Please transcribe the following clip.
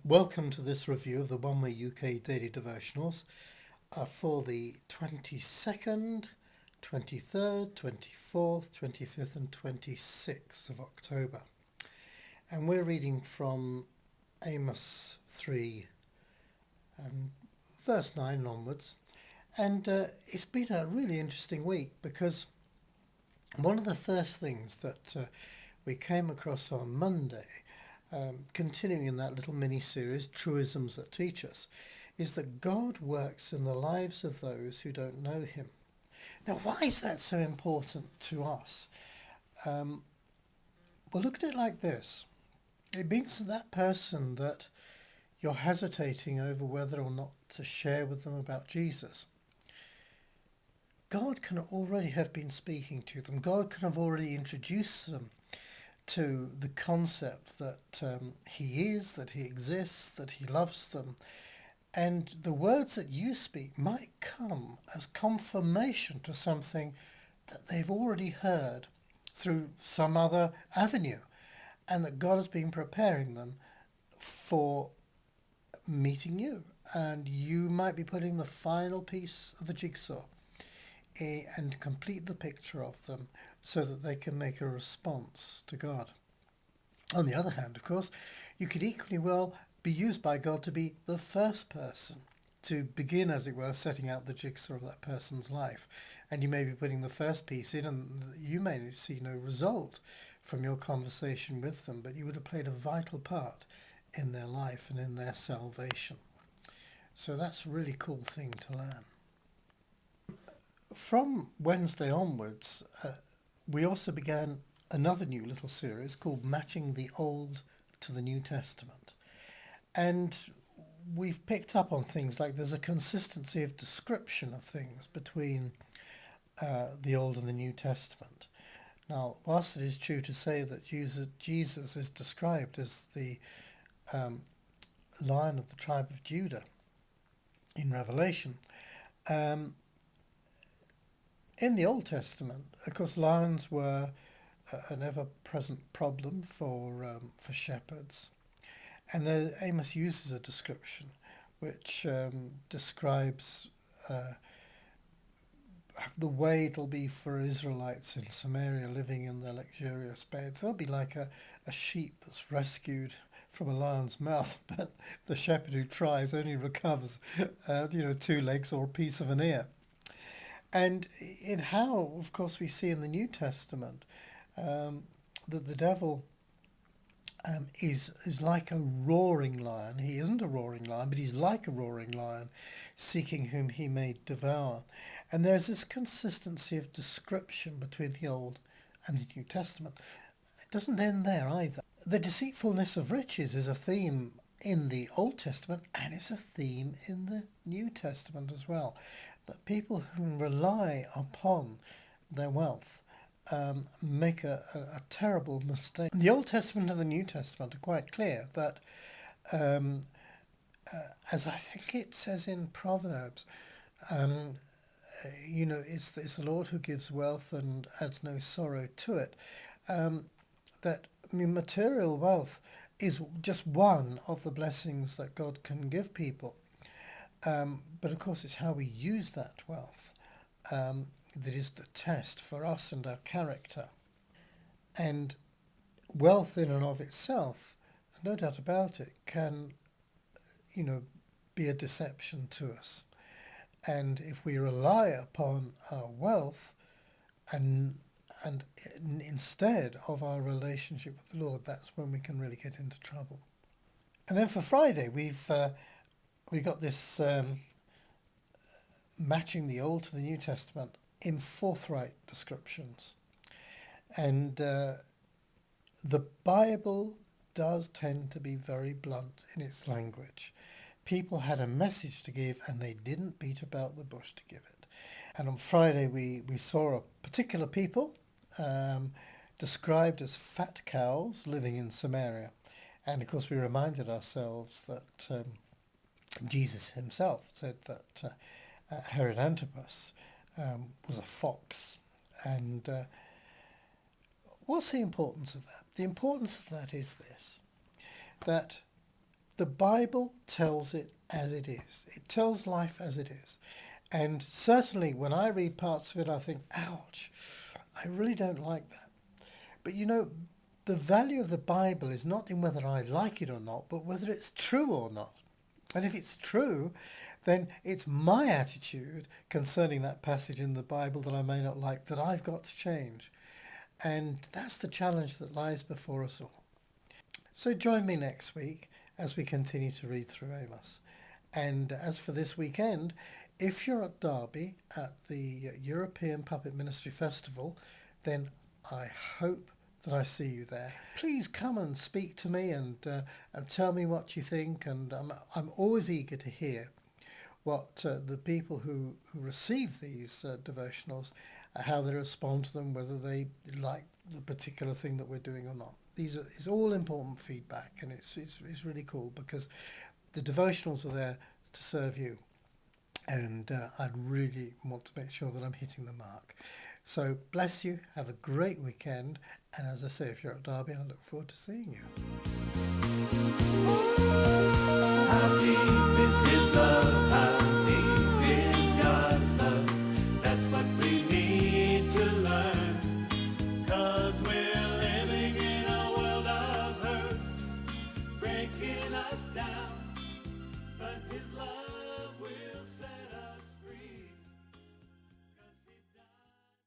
Welcome to this review of the One Way UK Daily Devotionals for the 22nd, 23rd, 24th, 25th and 26th of October. And we're reading from Amos 3, verse 9 onwards. And it's been a really interesting week because one of the first things that we came across on Monday, continuing in that little mini-series, Truisms That Teach Us, is that God works in the lives of those who don't know him. Now, why is that so important to us? Well, look at it like this. It means that person that you're hesitating over whether or not to share with them about Jesus, God can already have been speaking to them. God can have already introduced them to the concept that he is, that he exists, that he loves them. And the words that you speak might come as confirmation to something that they've already heard through some other avenue, and that God has been preparing them for meeting you. And you might be putting the final piece of the jigsaw and complete the picture of them so that they can make a response to God. On the other hand, of course, you could equally well be used by God to be the first person to begin, as it were, setting out the jigsaw of that person's life. And you may be putting the first piece in and you may see no result from your conversation with them, but you would have played a vital part in their life and in their salvation. So that's a really cool thing to learn. From Wednesday onwards, we also began another new little series called Matching the Old to the New Testament. And we've picked up on things like there's a consistency of description of things between the Old and the New Testament. Now, whilst it is true to say that Jesus is described as the Lion of the tribe of Judah in Revelation, in the Old Testament, of course, lions were an ever-present problem for shepherds. And Amos uses a description which describes the way it'll be for Israelites in Samaria living in their luxurious beds. They'll be like a sheep that's rescued from a lion's mouth, but the shepherd who tries only recovers, 2 legs or a piece of an ear. And in how, of course, we see in the New Testament that the devil is like a roaring lion. He isn't a roaring lion, but he's like a roaring lion, seeking whom he may devour. And there's this consistency of description between the Old and the New Testament. It doesn't end there either. The deceitfulness of riches is a theme in the Old Testament, and it's a theme in the New Testament as well. That people who rely upon their wealth make a terrible mistake. The Old Testament and the New Testament are quite clear that, as I think it says in Proverbs, it's the Lord who gives wealth and adds no sorrow to it. Material wealth is just one of the blessings that God can give people. But of course, it's how we use that wealth that is the test for us and our character. And wealth in and of itself, there's no doubt about it, can, be a deception to us. And if we rely upon our wealth and instead of our relationship with the Lord, that's when we can really get into trouble. And then for Friday, we've got this matching the Old to the New Testament in forthright descriptions. And the Bible does tend to be very blunt in its language. People had a message to give and they didn't beat about the bush to give it. And on Friday we saw a particular people described as fat cows living in Samaria. And of course we reminded ourselves that Jesus himself said that Herod Antipas was a fox. And what's the importance of that? The importance of that is this, that The Bible tells it as it is. It tells life as it is. And certainly when I read parts of it, I think, ouch, I really don't like that. But the value of the Bible is not in whether I like it or not, but whether it's true or not. And if it's true, then it's my attitude concerning that passage in the Bible that I may not like that I've got to change. And that's the challenge that lies before us all. So join me next week as we continue to read through Amos. And as for this weekend, if you're at Derby at the European Puppet Ministry Festival, then I hope that I see you there. Please come and speak to me and tell me what you think. And I'm always eager to hear what the people who receive these devotionals, how they respond to them, whether they like the particular thing that we're doing or not. It's all important feedback, and it's really cool because the devotionals are there to serve you, and I'd really want to make sure that I'm hitting the mark. So bless you, have a great weekend, and as I say, if you're at Derby, I look forward to seeing you. How deep is his love?